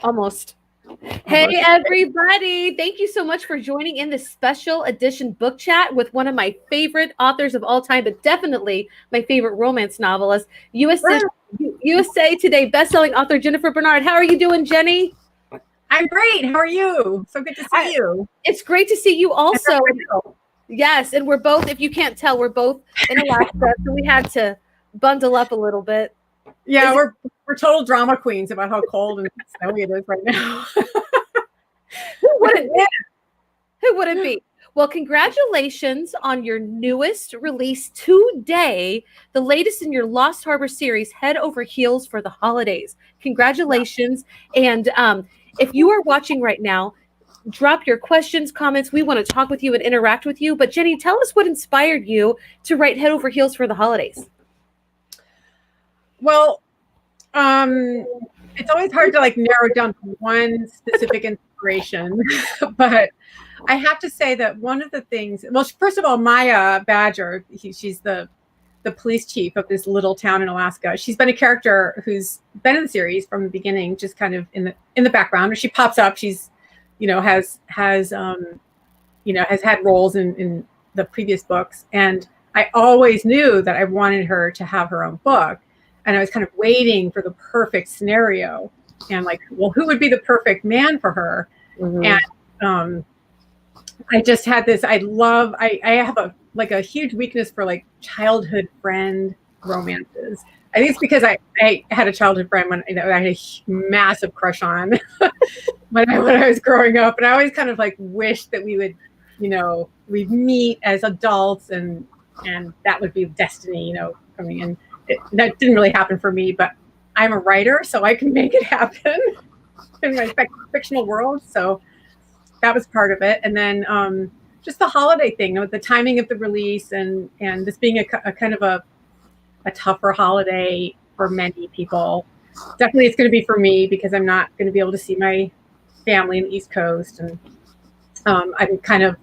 Almost. Hey, everybody. Thank you so much for joining in this special edition book chat with one of my favorite authors of all time, but definitely my favorite romance novelist, USA Today Bestselling Author Jennifer Bernard. How are you doing, Jenny? I'm great. How are you? So good to see you. It's great to see you also. Yes, and we're both, if you can't tell, we're both in Alaska, so we had to bundle up a little bit. Yeah, we're total drama queens about how cold and snowy it is right now. Who wouldn't be? Who wouldn't be? Well, congratulations on your newest release today, the latest in your Lost Harbor series, Head Over Heels for the Holidays. Congratulations. And if you are watching right now, drop your questions, comments. We want to talk with you and interact with you. But Jenny, tell us what inspired you to write Head Over Heels for the Holidays. Well, it's always hard to narrow down to one specific inspiration, but I have to say that one of the things, well, first of all, Maya Badger, she's the police chief of this little town in Alaska. She's been a character who's been in the series from the beginning, just kind of in the background. Or she pops up. She's, has had roles in the previous books, and I always knew that I wanted her to have her own book. And I was kind of waiting for the perfect scenario and well, who would be the perfect man for her? Mm-hmm. And I just had this, I have a huge weakness for childhood friend romances. I think it's because I had a childhood friend when I had a massive crush on when I was growing up. And I always kind of wished that we would, we'd meet as adults and that would be destiny, coming in. That didn't really happen for me, but I'm a writer, so I can make it happen in my fictional world. So that was part of it. And then just the holiday thing, the timing of the release and this being a kind of a tougher holiday for many people. Definitely it's going to be for me because I'm not going to be able to see my family in the East Coast. And I kind of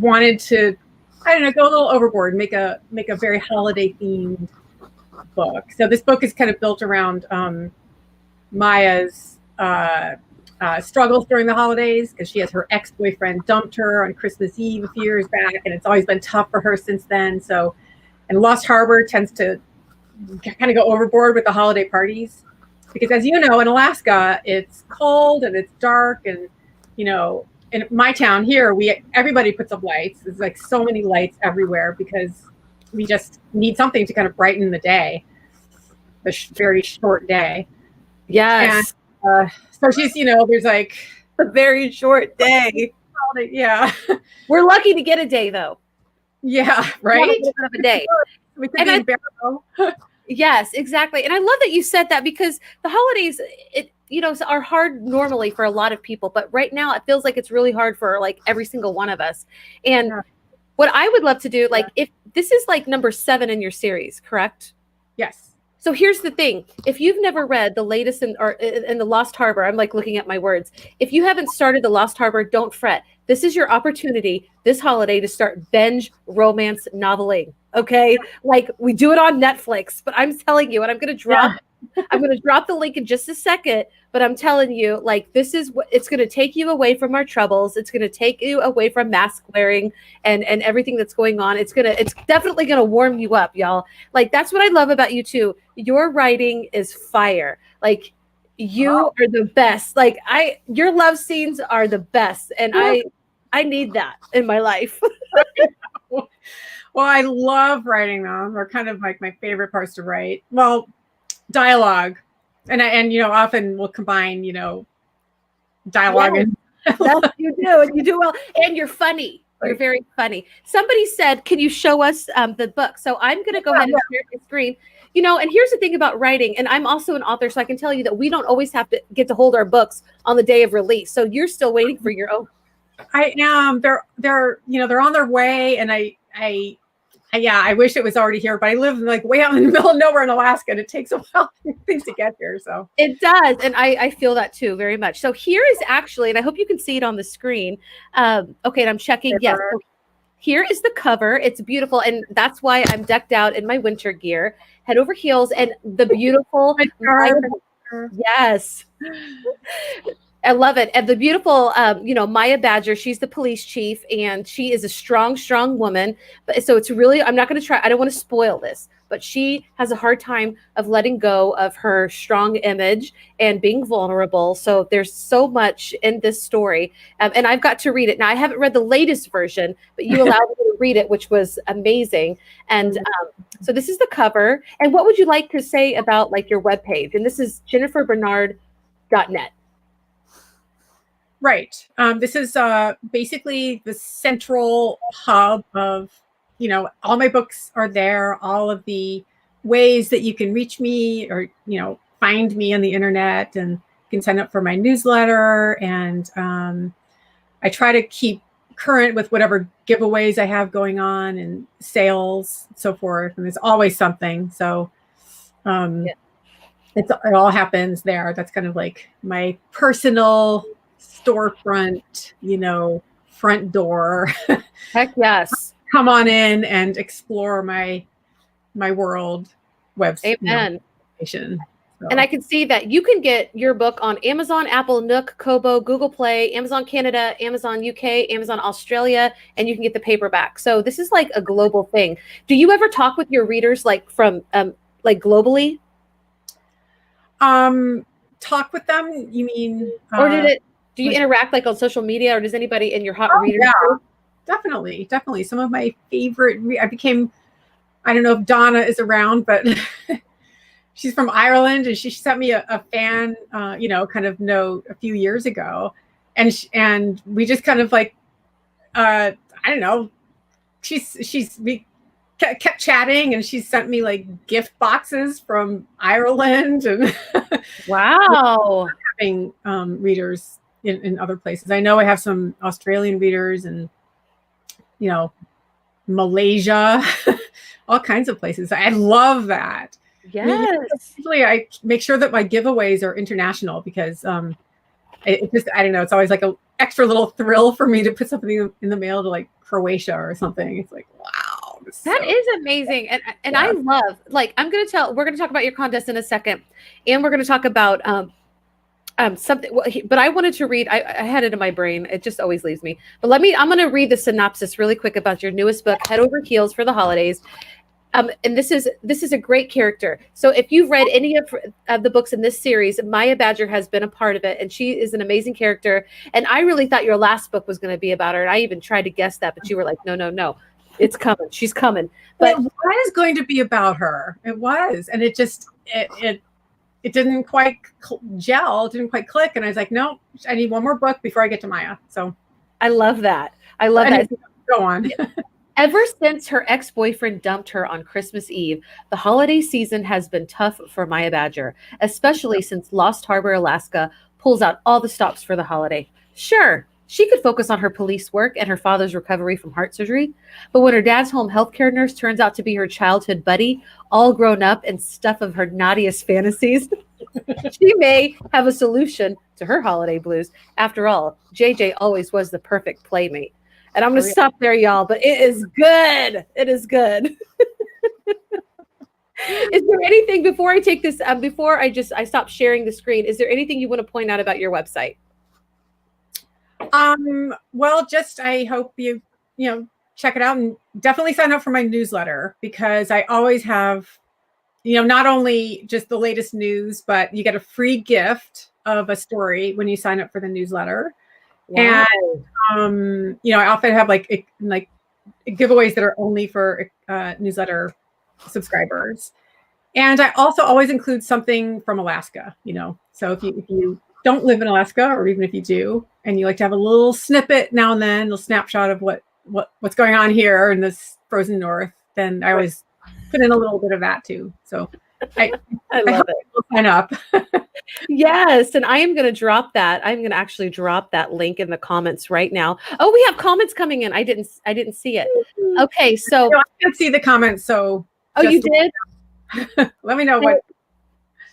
wanted to, go a little overboard, make a very holiday themed book. So this book is kind of built around Maya's struggles during the holidays because she has her ex-boyfriend dumped her on Christmas Eve a few years back, and it's always been tough for her since then. So, and Lost Harbor tends to kind of go overboard with the holiday parties because, as you know, in Alaska it's cold and it's dark, and in my town here everybody puts up lights. There's so many lights everywhere because we just need something to kind of brighten the day, the very short day. Yes. And, so she's, there's a very short day. Yeah. We're lucky to get a day though. Yeah. Right. A day. Yes, exactly. And I love that you said that because the holidays, are hard normally for a lot of people, but right now it feels like it's really hard for every single one of us. And what I would love to do, if this is number 7 in your series, correct? Yes. So here's the thing. If you've never read the latest in the Lost Harbor, I'm looking at my words. If you haven't started the Lost Harbor, don't fret. This is your opportunity this holiday to start binge romance noveling. Okay. We do it on Netflix, but I'm telling you, and I'm going to drop the link in just a second, but I'm telling you, this is what it's going to take you away from our troubles. It's going to take you away from mask wearing and everything that's going on. It's definitely going to warm you up, y'all. That's what I love about you too. Your writing is fire. You are the best. Your love scenes are the best. And I need that in my life. Well, I love writing them. They're kind of my favorite parts to write. Well, dialogue. And often we'll combine, dialogue. Yes. Yes, you do. And you do well. And you're funny. You're very funny. Somebody said, can you show us the book? So I'm going to go ahead and share the screen. And here's the thing about writing, and I'm also an author, so I can tell you that we don't always have to get to hold our books on the day of release. So you're still waiting for your own. I am. They're on their way, and I wish it was already here, but I live way out in the middle of nowhere in Alaska, and it takes a while for things to get here. So it does, and I feel that too very much. So here is actually, and I hope you can see it on the screen. Okay, and I'm checking. Yes. So here is the cover. It's beautiful, and that's why I'm decked out in my winter gear, head over heels, and the beautiful. Yes. I love it. And the beautiful, Maya Badger, she's the police chief, and she is a strong, strong woman. But so it's really, I'm not going to try, I don't want to spoil this, but she has a hard time of letting go of her strong image and being vulnerable. So there's so much in this story. And I've got to read it. Now, I haven't read the latest version, but you allowed me to read it, which was amazing. And so this is the cover. And what would you like to say about like your webpage? And this is jenniferbernard.net. Right. This is basically the central hub of, all my books are there, all of the ways that you can reach me or, find me on the internet, and you can sign up for my newsletter. And I try to keep current with whatever giveaways I have going on and sales, and so forth. And there's always something. So it all happens there. That's kind of like my personal storefront, front door. Heck yes. Come on in and explore my world website. Amen. So. And I can see that you can get your book on Amazon, Apple, Nook, Kobo, Google Play, Amazon Canada, Amazon UK, Amazon Australia, and you can get the paperback. So this is like a global thing. Do you ever talk with your readers like from like globally? Talk with them? You mean? Or do you interact like on social media, or does anybody in your hot readers? Yeah, definitely. Some of my favorite, I don't know if Donna is around, but she's from Ireland, and she sent me a fan, kind of note a few years ago. And we just kind of like, I don't know, we kept chatting, and she sent me like gift boxes from Ireland, and wow. having readers in other places. I know I have some Australian readers, and Malaysia, all kinds of places. I love that. Yes. Usually I make sure that my giveaways are international, because it just, I don't know, it's always like an extra little thrill for me to put something in the mail to like Croatia or something. It's like, wow. That is amazing. And yeah. I love, like, we're going to talk about your contest in a second, and we're going to talk about something, but I wanted to read, I had it in my brain. It just always leaves me. But I'm going to read the synopsis really quick about your newest book, Head Over Heels for the Holidays. And this is a great character. So if you've read any of the books in this series, Maya Badger has been a part of it, and she is an amazing character. And I really thought your last book was going to be about her. And I even tried to guess that, but you were like, no, it's coming. She's coming. But it was going to be about her. It was. And it just, it didn't quite gel, it didn't quite click. And I was like, no, I need one more book before I get to Maya. So I love that. That. Go on. Ever since her ex-boyfriend dumped her on Christmas Eve, the holiday season has been tough for Maya Badger, especially since Lost Harbor, Alaska pulls out all the stops for the holiday. Sure, she could focus on her police work and her father's recovery from heart surgery, but when her dad's home healthcare nurse turns out to be her childhood buddy, all grown up and stuff of her naughtiest fantasies, she may have a solution to her holiday blues. After all, JJ always was the perfect playmate. And I'm going to stop there, y'all, but it is good. It is good. Is there anything, before I take this, before I stop sharing the screen, is there anything you want to point out about your website? Well, just, I hope you check it out, and definitely sign up for my newsletter, because I always have, not only just the latest news, but you get a free gift of a story when you sign up for the newsletter. Wow. And I often have like giveaways that are only for newsletter subscribers, and I also always include something from Alaska. So if you don't live in Alaska, or even if you do, and you like to have a little snippet now and then, a little snapshot of what's going on here in this frozen north, then I always put in a little bit of that too. So I love it. Sign up. Yes, and I am going to drop that. I'm going to actually drop that link in the comments right now. Oh, we have comments coming in. I didn't see it. Okay, so I can't see the comments. So you did? Let me know what.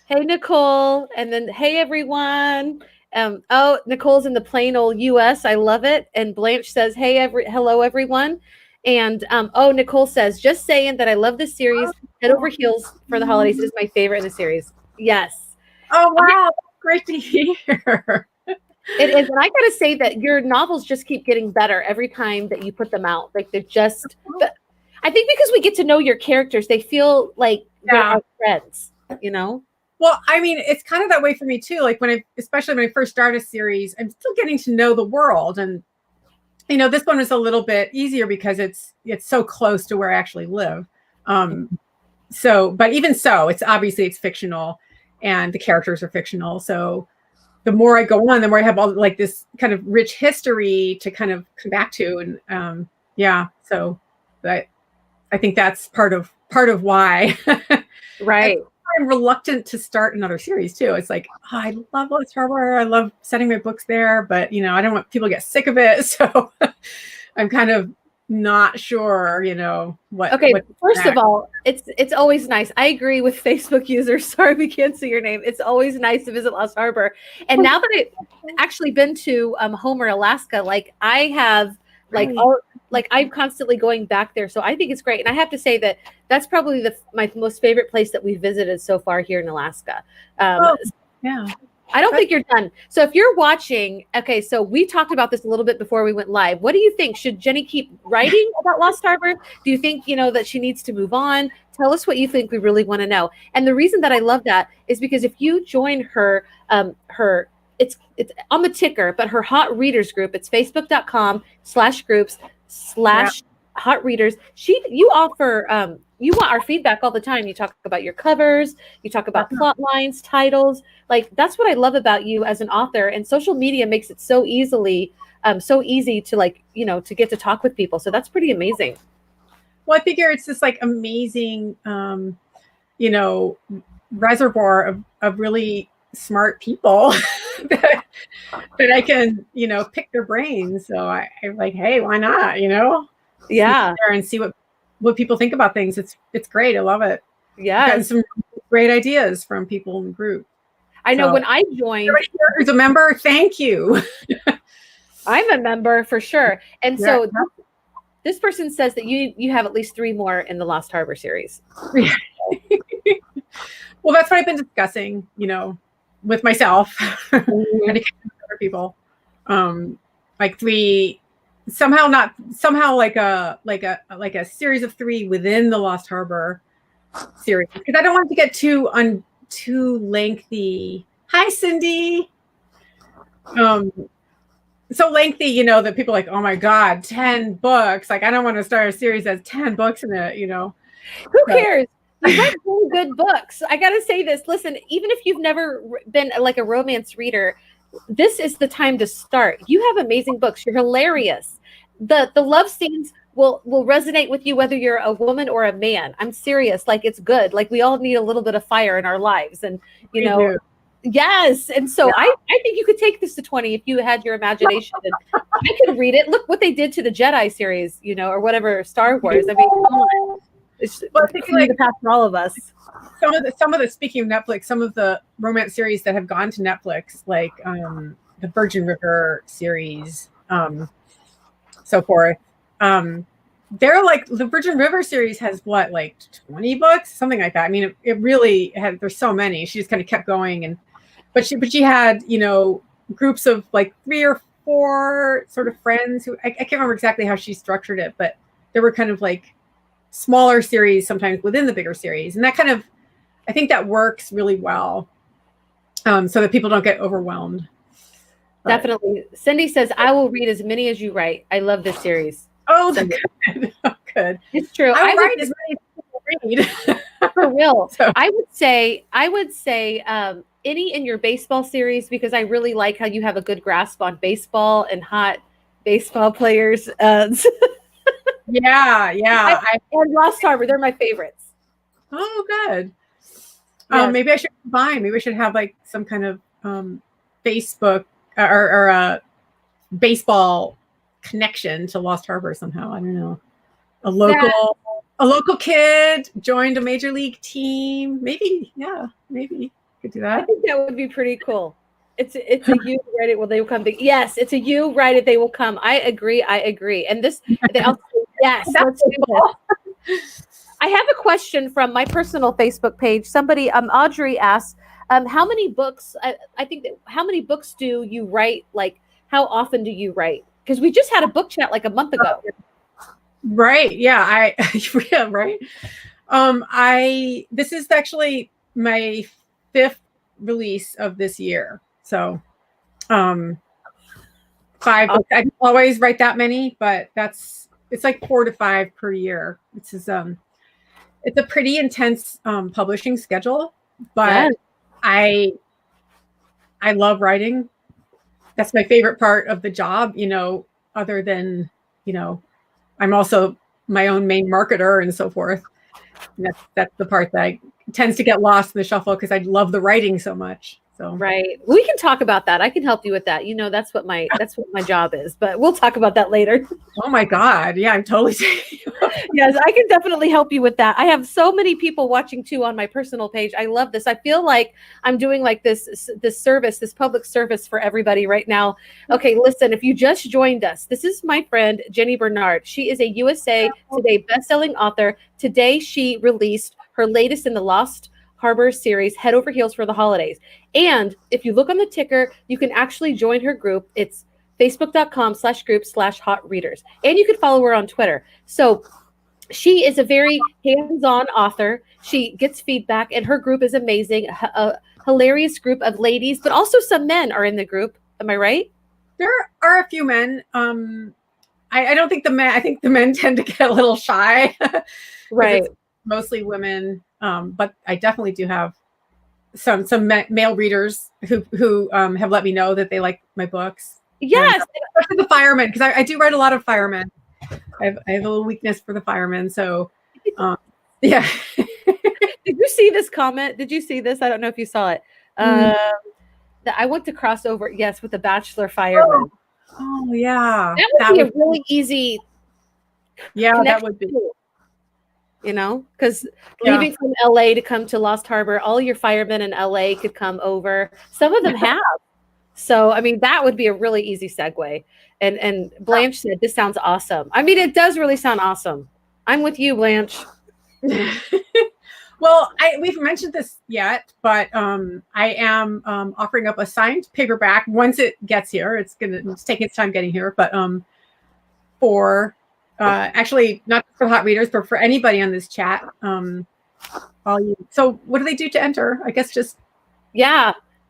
Hey, Nicole, and then hey everyone. Nicole's in the plain old US. I love it. And Blanche says, hello everyone. And Nicole says, just saying that I love this series. Head Over Heels for the Holidays is my favorite in the series. Yes. Oh, wow. Great to hear. It is. And I got to say that your novels just keep getting better every time that you put them out. Like they're just, I think because we get to know your characters, they feel like they're our friends, you know? Well, I mean, it's kind of that way for me too. Like especially when I first start a series, I'm still getting to know the world. And, you know, this one was a little bit easier because it's so close to where I actually live. So, but even so, it's fictional and the characters are fictional. So the more I go on, the more I have all like this kind of rich history to kind of come back to. And so that I think that's part of why. Right. I'm reluctant to start another series too. It's like, oh, I love Lost Harbor. I love setting my books there, but you know, I don't want people to get sick of it. So I'm kind of not sure, you know, what. Okay, first of all, it's always nice. I agree with Facebook users. Sorry, we can't see your name. It's always nice to visit Lost Harbor. And now that I've actually been to Homer, Alaska, like I have, I'm constantly going back there. So I think it's great. And I have to say that that's probably my most favorite place that we visited so far here in Alaska. Yeah. I don't think you're done. So if you're watching, okay, so we talked about this a little bit before we went live. What do you think? Should Jenny keep writing about Lost Harbor? Do you think, you know, that she needs to move on? Tell us what you think. We really want to know. And the reason that I love that is because if you join her, it's on the ticker, but her hot readers group, it's facebook.com/groups/hot readers. You offer, you want our feedback all the time. You talk about your covers, you talk about plot lines, titles. Like that's what I love about you as an author, and social media makes it so easy to like, you know, to get to talk with people. So that's pretty amazing. Well, I figure it's this like amazing, you know, reservoir of really smart people that I can, you know, pick their brains. So I'm like, hey, why not? You know, yeah, and see what people think about things. It's great. I love it. Yeah, gotten some great ideas from people in the group. I know when I joined, who's a member, thank you. I'm a member for sure. And so this person says that you have at least 3 more in the Lost Harbor series. Well, that's what I've been discussing, you know, with myself and other people. Like 3, somehow like a series of 3 within the Lost Harbor series, because I don't want it to get too lengthy. Hi, Cindy. So lengthy, you know, that people are like, oh my God, 10 books. Like, I don't want to start a series that's 10 books in it, you know. Who cares? You write really good books. I got to say this. Listen, even if you've never been like a romance reader, this is the time to start. You have amazing books. You're hilarious. The love scenes will resonate with you whether you're a woman or a man. I'm serious. Like, it's good. Like, we all need a little bit of fire in our lives. And, you know, yes. And so I think you could take this to 20 if you had your imagination. And I could read it. Look what they did to the Jedi series, you know, or whatever, Star Wars. I mean, come on. It's like the path for all of us. Some of the speaking of Netflix, some of the romance series that have gone to Netflix, like the Virgin River series, so forth. They're like, the Virgin River series has what, like 20 books, something like that. I mean, it really had. There's so many. She just kind of kept going, but she had, you know, groups of like 3 or 4 sort of friends who I can't remember exactly how she structured it, but there were kind of like smaller series sometimes within the bigger series, and that kind of, I think that works really well, so that people don't get overwhelmed. Definitely. Cindy says, I will read as many as you write. I love this series. Oh, good. Oh, good. It's true. I write as many as people read. For real. So. I would say any in your baseball series, because I really like how you have a good grasp on baseball and hot baseball players. Yeah. And Lost Harbor, they're my favorites. Oh, good. Yes. Maybe I should combine. Maybe we should have like some kind of Facebook or a baseball connection to Lost Harbor somehow. I don't know. A local kid joined a major league team. Maybe could do that. I think that would be pretty cool. It's a you write it, well, they will come. Yes, it's a you write it, they will come. I agree. And this, yes, let's do this. I have a question from my personal Facebook page. Somebody, Audrey asks, How many books? I think how many books do you write? Like, how often do you write? Because we just had a book chat like a month ago. Right. Yeah. Yeah, right. This is actually my 5th release of this year. So, 5 books. I don't always write that many, but it's like 4 to 5 per year. It's a pretty intense publishing schedule, but I love writing. That's my favorite part of the job, other than, I'm also my own main marketer and so forth. And that's the part that tends to get lost in the shuffle because I love the writing so much. So Right. We can talk about that. I can help you with that. That's what my job is, but we'll talk about that later. Oh my God. Yeah, I'm totally Yes, I can definitely help you with that. I have so many people watching too on my personal page. I love this. I feel like I'm doing like this service, this public service for everybody right now. Okay, listen, if you just joined us, this is my friend Jenny Bernard. She is a USA Today bestselling author. Today she released her latest in the Lost Harbor series, Head Over Heels for the Holidays. And if you look on the ticker, you can actually join her group. It's facebook.com/group/hot readers. And you can follow her on Twitter. So she is a very hands-on author. She gets feedback and her group is amazing. A hilarious group of ladies, but also some men are in the group. Am I right? There are a few men. I don't think I think the men tend to get a little shy. Right. It's mostly women. But I definitely do have some male readers who have let me know that they like my books. Yes. And especially the firemen, because I do write a lot of firemen. I have a little weakness for the firemen. So, yeah. Did you see this comment? Did you see this? I don't know if you saw it. That I want to cross over, yes, with the Bachelor fireman. Oh yeah. That would be a really easy. Yeah, that would be. Because leaving from LA to come to Lost Harbor, all your firemen in LA could come over. Some of them have. So, I mean, that would be a really easy segue. And Blanche said, this sounds awesome. I mean, it does really sound awesome. I'm with you, Blanche. Well, we've mentioned this yet, but I am offering up a signed paperback once it gets here. It's taking its time getting here, but for actually not for hot readers, but for anybody on this chat. So what do they do to enter? I guess just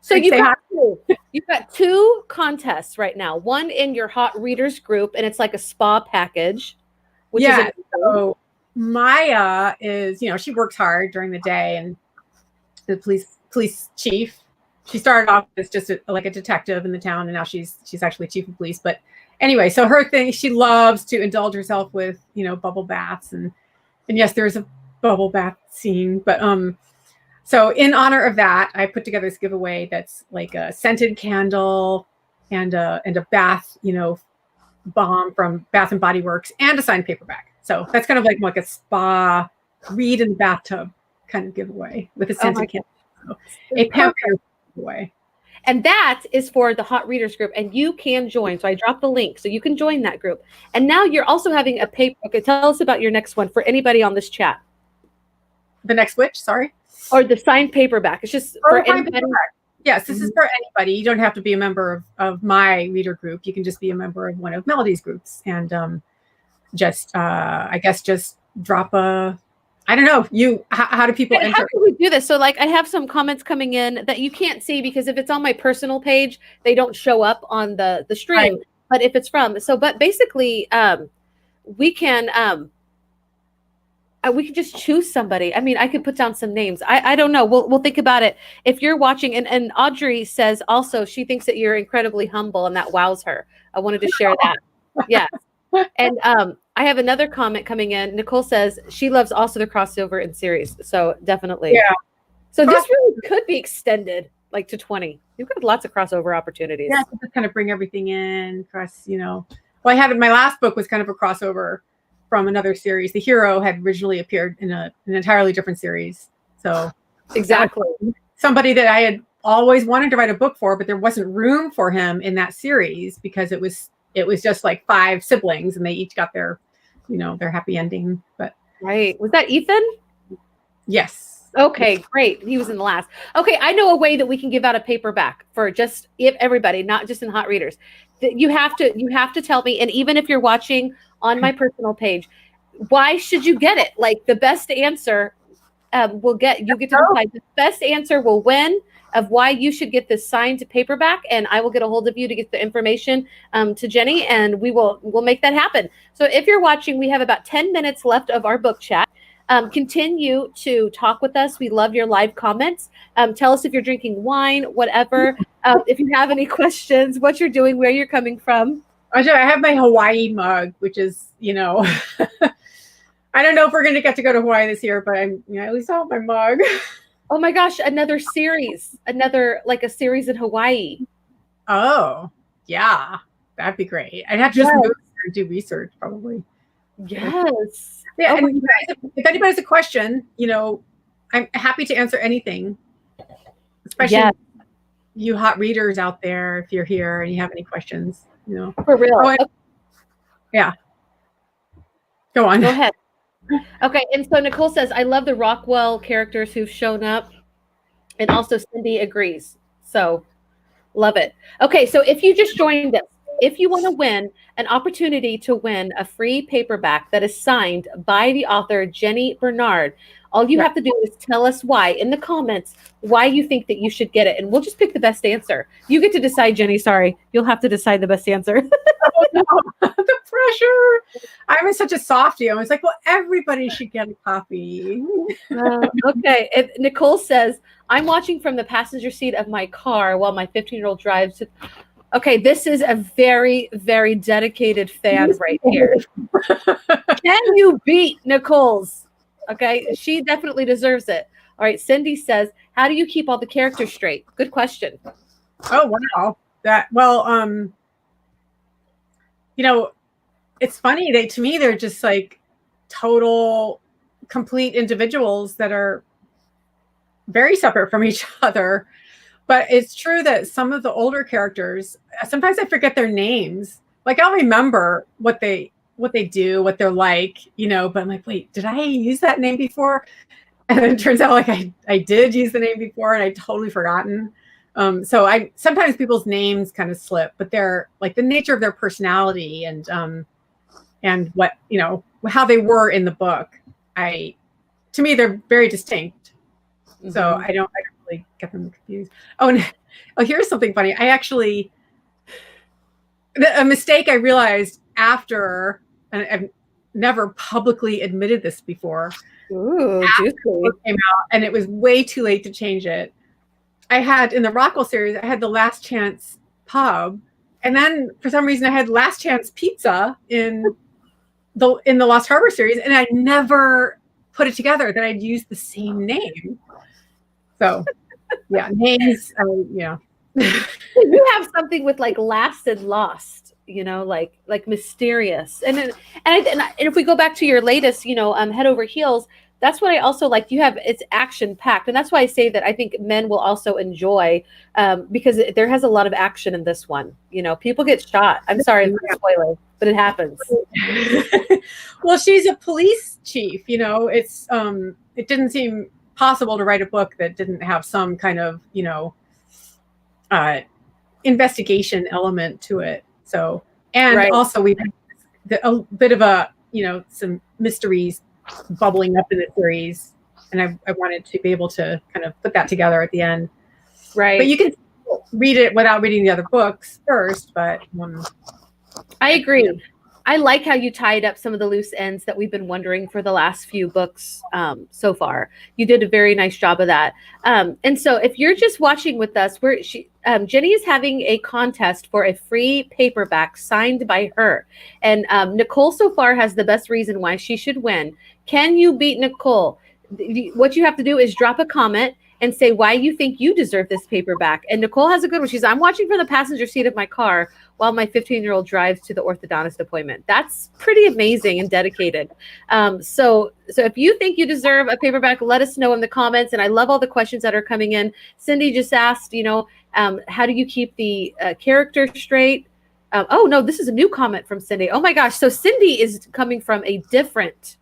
So you've got 2 contests right now. One in your hot readers group, and it's like a spa package. Which is so Maya is, she works hard during the day, and the police chief. She started off as just like a detective in the town, and now she's actually chief of police. But anyway, so her thing, she loves to indulge herself with, bubble baths, and yes, there's a bubble bath scene. But so in honor of that, I put together this giveaway that's like a scented candle and a bath, bomb from Bath and Body Works, and a signed paperback. So that's kind of like a spa read in the bathtub kind of giveaway with a scented candle. So a pamper giveaway. And that is for the hot readers group, and you can join. So I dropped the link so you can join that group. And now you're also having a paper. Okay, tell us about your next one for anybody on this chat. The next which? Sorry. Or the signed paperback. It's just for anybody. Yes, this is for anybody. You don't have to be a member of my reader group. You can just be a member of one of Melody's groups, and I guess just drop a. I don't know. How do people enter? How do we do this? So I have some comments coming in that you can't see because if it's on my personal page, they don't show up on the stream. Right. But if it's but basically, we can just choose somebody. I mean, I could put down some names. I don't know. We'll think about it. If you're watching, and Audrey says also she thinks that you're incredibly humble, and that wows her. I wanted to share that. Yeah. And I have another comment coming in. Nicole says she loves also the crossover in series. So definitely. Yeah. So this really could be extended to 20. You've got lots of crossover opportunities. Yeah, to just kind of bring everything in. Well, I had my last book was kind of a crossover from another series. The hero had originally appeared in an entirely different series. So exactly. Somebody that I had always wanted to write a book for, but there wasn't room for him in that series because it was just like 5 siblings and they each got their happy ending. But right. Was that Ethan? Yes. Okay, great. He was in the last. Okay, I know a way that we can give out a paperback for just if everybody, not just in hot readers. You have to tell me, and even if you're watching on my personal page, why should you get it? Like the best answer you get to decide. The best answer will win of why you should get this signed paperback, and I will get a hold of you to get the information to Jenny, and we'll make that happen. So if you're watching, we have about 10 minutes left of our book chat. Continue to talk with us. We love your live comments. Tell us if you're drinking wine, whatever. If you have any questions, what you're doing, where you're coming from. I have my Hawaii mug, which is, I don't know if we're going to get to go to Hawaii this year, but at least I'll have my mug. Oh my gosh, another series, like a series in Hawaii. Oh, yeah, that'd be great. I'd have to just move there and do research, probably. Yes. Yeah, and if anybody has a question, I'm happy to answer anything, especially you hot readers out there. If you're here and you have any questions, For real. Oh, yeah. Go on. Go ahead. Okay, and so Nicole says, I love the Rockwell characters who've shown up, and also Cindy agrees. So, love it. Okay, so if you just joined us, if you want to win an opportunity to win a free paperback that is signed by the author Jenny Bernard, all you have to do is tell us why in the comments why you think that you should get it, and we'll just pick the best answer. You get to decide, Jenny. Sorry, you'll have to decide the best answer. Oh, no. The pressure. I was such a softie. I was like, well, everybody should get a copy. Okay. If Nicole says, I'm watching from the passenger seat of my car while my 15-year-old drives. Okay, this is a very, very dedicated fan right here. Can you beat Nicole's? Okay, she definitely deserves it. All right, Cindy says, how do you keep all the characters straight? Good question. Oh, wow. It's funny. To me, they're just like total, complete individuals that are very separate from each other. But it's true that some of the older characters, sometimes I forget their names. Like I'll remember what they do, what they're like, but I'm like, wait, did I use that name before? And then it turns out like I did use the name before and I'd totally forgotten. So sometimes people's names kind of slip, but they're like the nature of their personality and what, how they were in the book. To me, they're very distinct. Mm-hmm. So I don't really get them confused. Oh, here's something funny. A mistake I realized after, and I've never publicly admitted this before. Ooh, after the book came out, and it was way too late to change it. I had in the Rockwell series, I had the Last Chance Pub, and then for some reason I had Last Chance Pizza in the Lost Harbor series, and I never put it together that I'd used the same name. So, yeah, names. You have something with like last and lost, like mysterious, and if we go back to your latest, Head Over Heels. That's what I also like. It's action packed, and that's why I say that I think men will also enjoy because there has a lot of action in this one. People get shot. I'm sorry for the spoiler, but it happens. Well, she's a police chief. It didn't seem possible to write a book that didn't have some kind of investigation element to it. So, and also we had a bit of some mysteries bubbling up in the series, and I wanted to be able to kind of put that together at the end. Right. But you can read it without reading the other books first, but I agree. I like how you tied up some of the loose ends that we've been wondering for the last few books so far. You did a very nice job of that. And so if you're just watching with us, Jenny is having a contest for a free paperback signed by her. And Nicole so far has the best reason why she should win. Can you beat Nicole? What you have to do is drop a comment and say why you think you deserve this paperback. And Nicole has a good one. She's, I'm watching from the passenger seat of my car while my 15-year-old drives to the orthodontist appointment. That's pretty amazing and dedicated. So if you think you deserve a paperback, let us know in the comments. And I love all the questions that are coming in. Cindy just asked, how do you keep the character straight? Oh, no, this is a new comment from Cindy. Oh, my gosh. So Cindy is coming from a different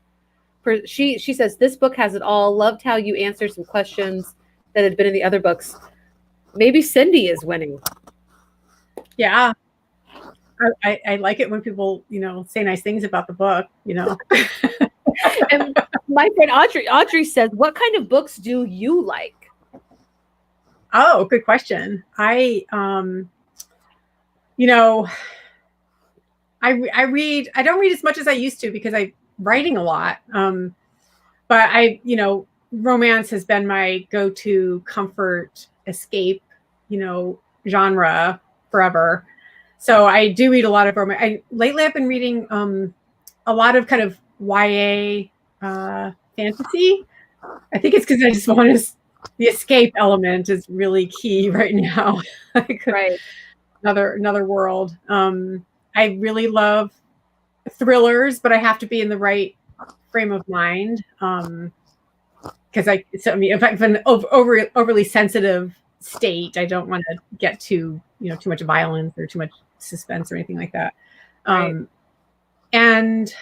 she says this book has it all. Loved how you answered some questions that had been in the other books. Maybe Cindy is winning. Yeah. I like it when people, say nice things about the book, And my friend Audrey says, what kind of books do you like? Oh, good question. I read, I don't read as much as I used to because I'm writing a lot. But romance has been my go-to comfort escape, genre forever. So I do read a lot of romance. Lately I've been reading a lot of kind of YA fantasy. I think it's because I just want to. The escape element is really key right now. Right. Another world. I really love thrillers, but I have to be in the right frame of mind. Because if I'm an overly sensitive state, I don't want to get to too much violence or too much suspense or anything like that. Right. And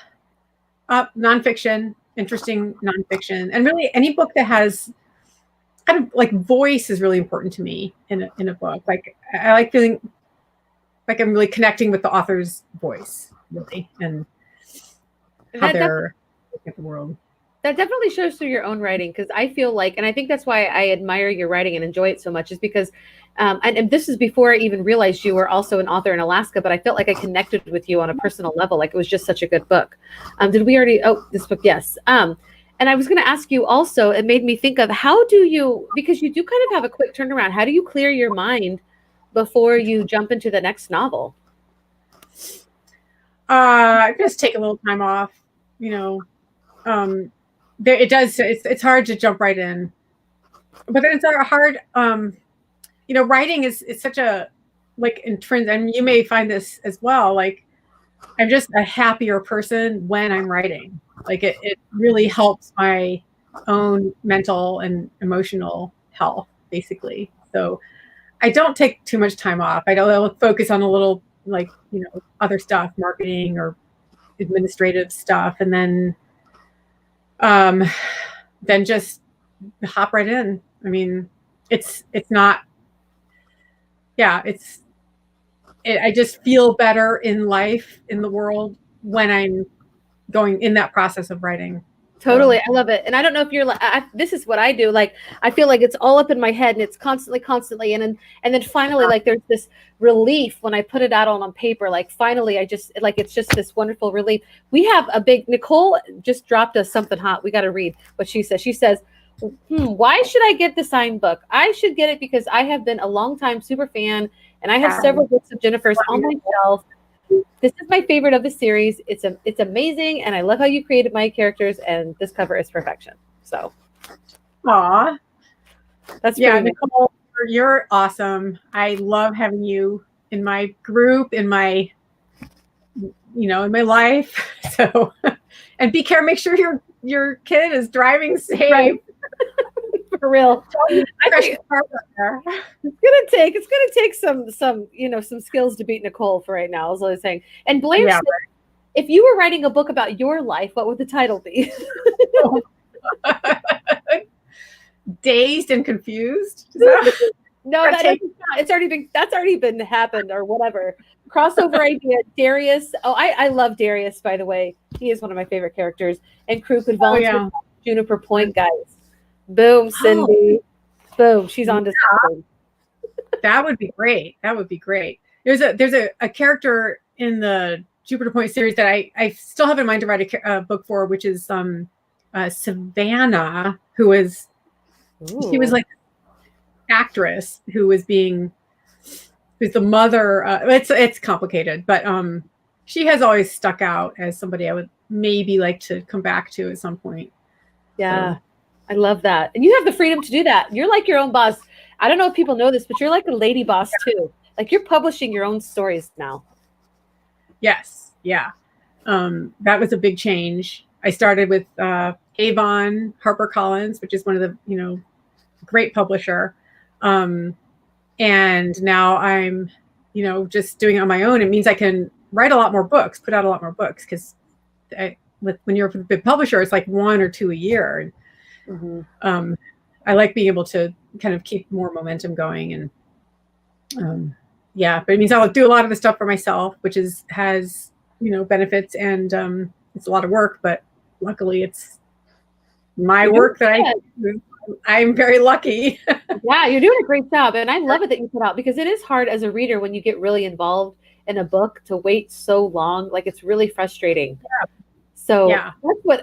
nonfiction, interesting nonfiction, and really any book that has kind of like voice is really important to me in a book. Like I like feeling like I'm really connecting with the author's voice, really, and how they're looking at the world. That definitely shows through your own writing, because I feel like, and I think that's why I admire your writing and enjoy it so much, is because, and this is before I even realized you were also an author in Alaska, but I felt like I connected with you on a personal level. Like it was just such a good book. Did we already, this book, yes. And I was going to ask you also, it made me think of how do you, because you do kind of have a quick turnaround, how do you clear your mind before you jump into the next novel? Just take a little time off, it does. It's hard to jump right in, but then it's hard. Writing is such a intrinsic, and you may find this as well. Like I'm just a happier person when I'm writing. Like it really helps my own mental and emotional health, basically. So I don't take too much time off. I'll focus on a little other stuff, marketing or administrative stuff, and then just hop right in. I mean, it's not, I just feel better in life, in the world, when I'm going in that process of writing. Totally. I love it. And I don't know if you're like, this is what I do. Like, I feel like it's all up in my head and it's constantly. And then finally, like there's this relief when I put it out on paper. Like finally, it's just this wonderful relief. We have Nicole just dropped us something hot. We got to read what she says. She says, why should I get the signed book? I should get it because I have been a longtime super fan and I have several books of Jennifer's on my shelf. This is my favorite of the series. It's amazing, and I love how you created my characters, and this cover is perfection. So, aw, that's Nicole, you're awesome. I love having you in my group, in my life. So, and be careful. Make sure your kid is driving safe. Right. For real. It's gonna take some skills to beat Nicole for right now, is what I was saying. And Blair said, if you were writing a book about your life, what would the title be? Dazed and Confused. No, that's already been happened or whatever. Crossover idea. Darius. Oh, I love Darius, by the way. He is one of my favorite characters. And crew could volunteer Juniper Point, guys. Boom, Cindy. Boom. She's on to something. That would be great. There's a character in the Jupiter Point series that I still have in mind to write a book for, which is Savannah, who was she was like actress who's the mother. It's complicated, but she has always stuck out as somebody I would maybe like to come back to at some point. Yeah. So. I love that. And you have the freedom to do that. You're like your own boss. I don't know if people know this, but you're like a lady boss too. Like you're publishing your own stories now. Yes. Yeah. That was a big change. I started with Avon HarperCollins, which is one of the, great publisher. And now I'm, just doing it on my own. It means I can write a lot more books, put out a lot more books because when you're with a big publisher, it's like 1 or 2 a year. Mm-hmm. I like being able to kind of keep more momentum going, and but it means I'll do a lot of the stuff for myself, which has benefits, and it's a lot of work, but luckily it's my work that I'm very lucky. Yeah, you're doing a great job. And I love it that you put out, because it is hard as a reader when you get really involved in a book to wait so long. Like, it's really frustrating. Yeah. So Yeah.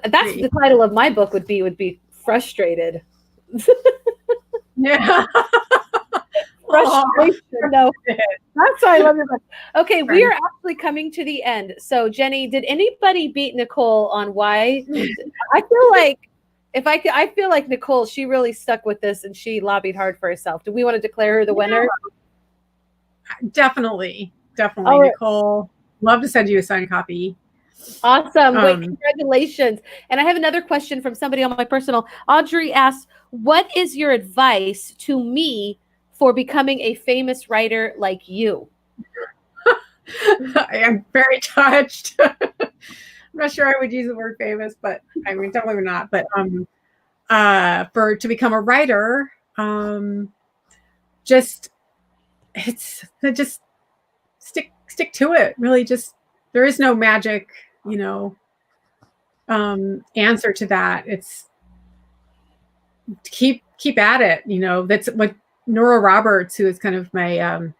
that's the title of my book would be Frustrated. Yeah. Frustration. No, that's why I love your book. Okay, we are actually coming to the end. So, Jenny, did anybody beat Nicole on why? I feel like I feel like Nicole, she really stuck with this and she lobbied hard for herself. Do we want to declare her the winner? Definitely. Right. Nicole, love to send you a signed copy. Awesome. Wait, congratulations. And I have another question from somebody on my personal. Audrey asked, what is your advice to me for becoming a famous writer like you? I am very touched. I'm not sure I would use the word famous, but I mean, definitely not. But to become a writer, just stick to it. Really, there is no magic, answer to that. It's keep at it. That's what Nora Roberts, who is kind of my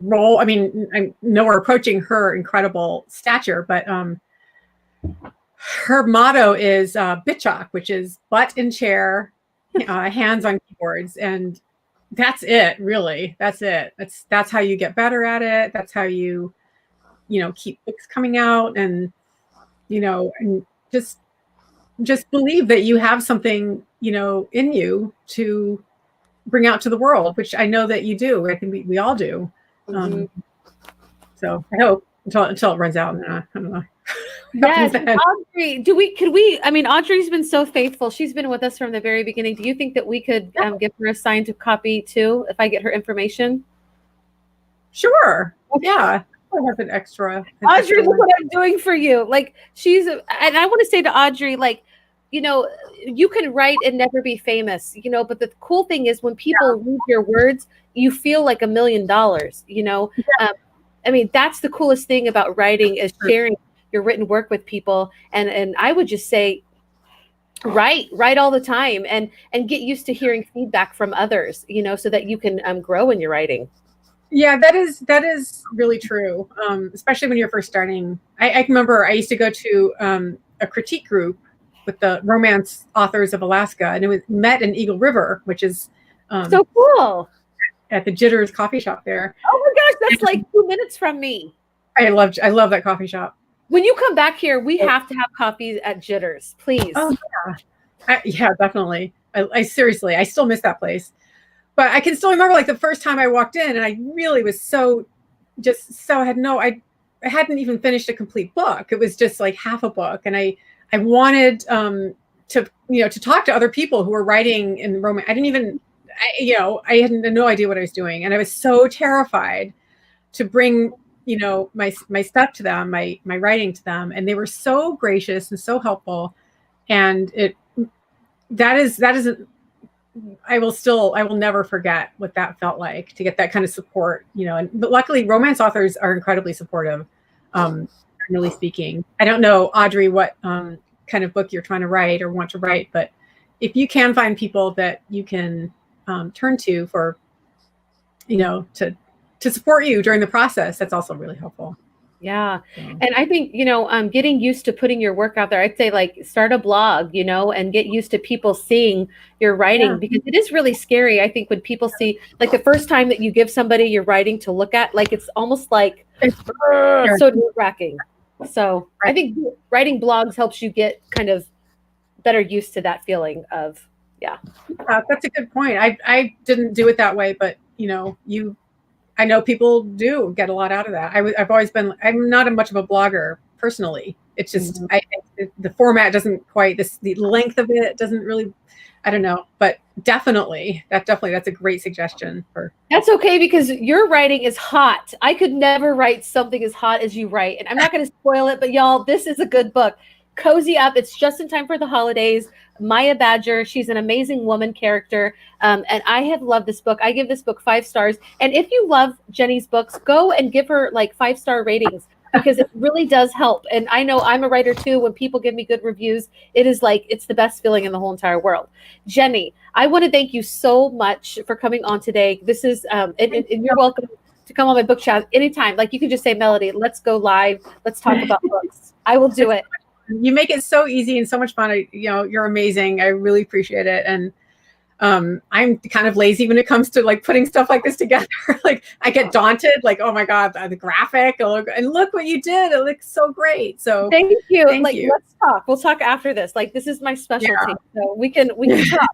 role. I mean, I know we're approaching her incredible stature, but her motto is BITCHOK, which is butt in chair, hands on keyboards, and that's it. Really, that's it. That's how you get better at it. That's how you keep books coming out, and and just believe that you have something in you to bring out to the world, which I know that you do. I think we all do. So I hope until it runs out. I don't know. Yes, Audrey, I mean, Audrey's been so faithful. She's been with us from the very beginning. Do you think that we could give her a signed copy too, if I get her information? Sure. Yeah. I have an extra. Audrey, look what I'm doing for you. Like, and I want to say to Audrey, like, you can write and never be famous, but the cool thing is when people read your words, you feel like $1 million, I mean, that's the coolest thing about writing, is sharing your written work with people. And I would just say, write all the time, and get used to hearing feedback from others, so that you can grow in your writing. Yeah, that is really true. Especially when you're first starting. I remember I used to go to a critique group with the romance authors of Alaska, and it was met in Eagle River, which is so cool, at the Jitters coffee shop there. Oh my gosh, that's like 2 minutes from me. I love that coffee shop. When you come back here, we have to have coffee at Jitters, please. Oh yeah, yeah, definitely. I seriously, I still miss that place. But I can still remember, like, the first time I walked in, and I really was I hadn't even finished a complete book. It was just like half a book, and I wanted to talk to other people who were writing in romance. I had no idea what I was doing, and I was so terrified to bring my stuff to them, my writing to them, and they were so gracious and so helpful, and that isn't. I will never forget what that felt like, to get that kind of support, but luckily romance authors are incredibly supportive, generally speaking. I don't know, Audrey, what kind of book you're trying to write or want to write, but if you can find people that you can turn to for, to support you during the process, that's also really helpful. Yeah. And I think, getting used to putting your work out there, I'd say, like, start a blog, and get used to people seeing your writing, because it is really scary. I think when people see, like, the first time that you give somebody your writing to look at, like, it's almost like so nerve-wracking. So I think writing blogs helps you get kind of better used to that feeling of, that's a good point. I didn't do it that way, but I know people do get a lot out of that. I'm not much of a blogger personally. It's just the format doesn't quite the length of it doesn't really. I don't know, but that's a great suggestion for. That's okay because your writing is hot. I could never write something as hot as you write, and I'm not going to spoil it, but y'all, this is a good book. Cozy up. It's just in time for the holidays. Maya Badger, she's an amazing woman character, and I have loved this book. I give this book 5 stars, and if you love Jenny's books, go and give her like 5-star ratings because it really does help. And I know I'm a writer too. When people give me good reviews, it is like it's the best feeling in the whole entire world. Jenny, I want to thank you so much for coming on today. This is and you're welcome to come on my book chat anytime. Like you can just say, Melody, let's go live. Let's talk about books. I will do it. You make it so easy and so much fun. You're amazing. I really appreciate it. And I'm kind of lazy when it comes to like putting stuff like this together. Like I get daunted, like, oh my God, the graphic, and look what you did. It looks so great. So thank you. Thank you. Let's talk. We'll talk after this. Like this is my specialty. So we can talk.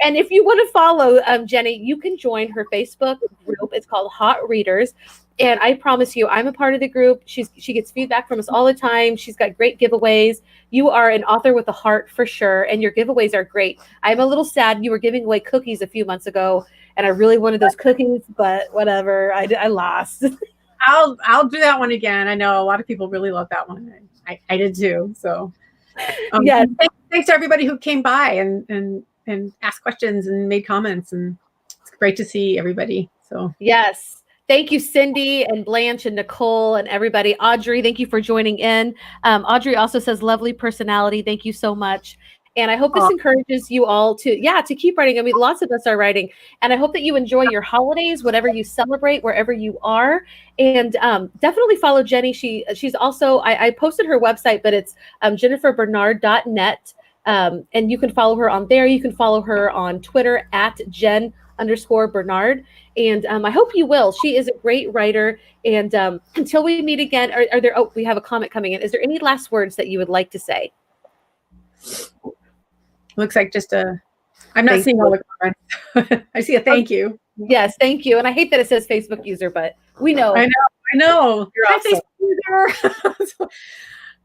And if you want to follow Jenny, you can join her Facebook group. It's called Hot Readers. And I promise you, I'm a part of the group. She gets feedback from us all the time. She's got great giveaways. You are an author with a heart for sure. And your giveaways are great. I'm a little sad you were giving away cookies a few months ago. And I really wanted those cookies, but whatever. I lost. I'll do that one again. I know a lot of people really love that one. I did too. So yes. Thanks to everybody who came by and asked questions and made comments. And it's great to see everybody. So yes. Thank you, Cindy and Blanche and Nicole and everybody. Audrey, thank you for joining in. Audrey also says, lovely personality. Thank you so much. And I hope this encourages you all to keep writing. I mean, lots of us are writing. And I hope that you enjoy your holidays, whatever you celebrate, wherever you are. And definitely follow Jenny. She's also, I posted her website, but it's jenniferbernard.net. And you can follow her on there. You can follow her on Twitter at Jen_Bernard. And I hope you will. She is a great writer. And until we meet again, are there, we have a comment coming in. Is there any last words that you would like to say? Looks like just I'm not seeing all the comments. I see a thank you. Yes, thank you. And I hate that it says Facebook user, but we know. I know. You're awesome. Facebook user.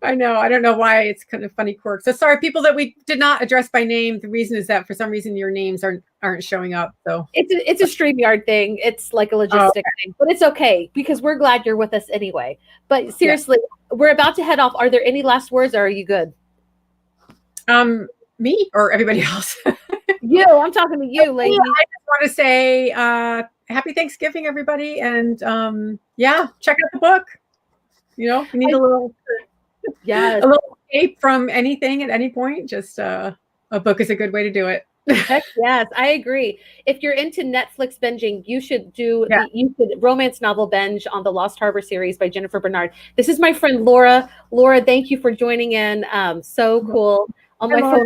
I know. I don't know why. It's kind of funny quirk. So sorry, people that we did not address by name. The reason is that for some reason your names aren't showing up. So it's a StreamYard thing. It's like a logistic thing, but it's okay because we're glad you're with us anyway. But seriously, we're about to head off. Are there any last words or are you good? Me or everybody else? You. I'm talking to you, lady. I just want to say happy Thanksgiving, everybody. And check out the book. You need a little escape from anything at any point. Just a book is a good way to do it. Heck yes, I agree. If you're into Netflix binging, you should do you should romance novel binge on the Lost Harbor series by Jennifer Bernard. This is my friend Laura. Laura, thank you for joining in. So cool. On my phone.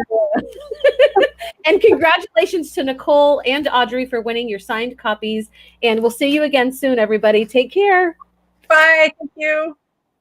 And congratulations to Nicole and Audrey for winning your signed copies. And we'll see you again soon, everybody. Take care. Bye. Thank you.